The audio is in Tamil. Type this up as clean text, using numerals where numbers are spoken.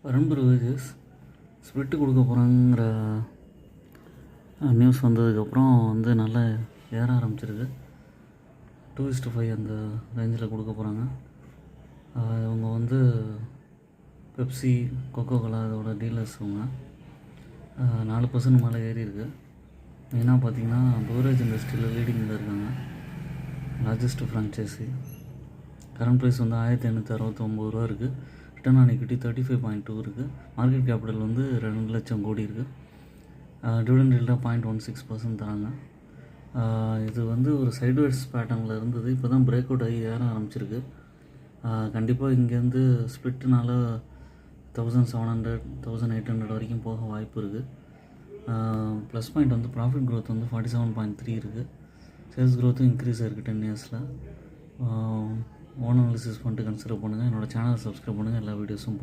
வருண் ப்ரூவேஜஸ் ஸ்பிரிட்டு கொடுக்க போகிறாங்கிற நியூஸ் வந்ததுக்கப்புறம் வந்து நல்லா ஏற ஆரம்பிச்சிருக்கு. 2:5 அந்த ரேஞ்சில் கொடுக்க போகிறாங்க. இவங்க வந்து பெப்சி, கொக்கோ கோலா இதோட டீலர்ஸ். இவங்க 4% மேலே ஏறி இருக்கு. மெயினாக பார்த்தீங்கன்னா பெவரேஜ் இண்டஸ்ட்ரியில் லீடிங்கில் இருக்காங்க. Largest franchisee. கரண்ட் ப்ரைஸ் வந்து 1869 ரூபா இருக்குது. ரிட்டர்ன் ஆன் ஈக்விட்டி 35.2 இருக்குது. மார்க்கெட் கேபிட்டல் வந்து 2 லட்சம் கோடி இருக்குது. டிவிடெண்ட் ஈல்டாக 0.16% தராங்க. இது வந்து ஒரு சைட்வேஸ் பேட்டர்னில் இருந்தது. இப்போ தான் பிரேக் அவுட் ஆகி ஏற ஆரம்பிச்சிருக்கு. கண்டிப்பாக இங்கேருந்து ஸ்பிரிட்னால 1700 1800 வரைக்கும் போக வாய்ப்பு இருக்குது. ப்ளஸ் பாயிண்ட் வந்து ப்ராஃபிட் க்ரோத் வந்து 47.3 இருக்குது. சேல்ஸ் க்ரோத்தும் இன்க்ரீஸ் ஆகிருக்கு 10 இயர்ஸில். ஓன் அனாலிசிஸ் பண்ணிட்டு கன்சிடர் பண்ணுங்கள். என்னோடய சேனலை சப்ஸ்கிரைப் பண்ணுங்கள். எல்லா வீடியோஸும்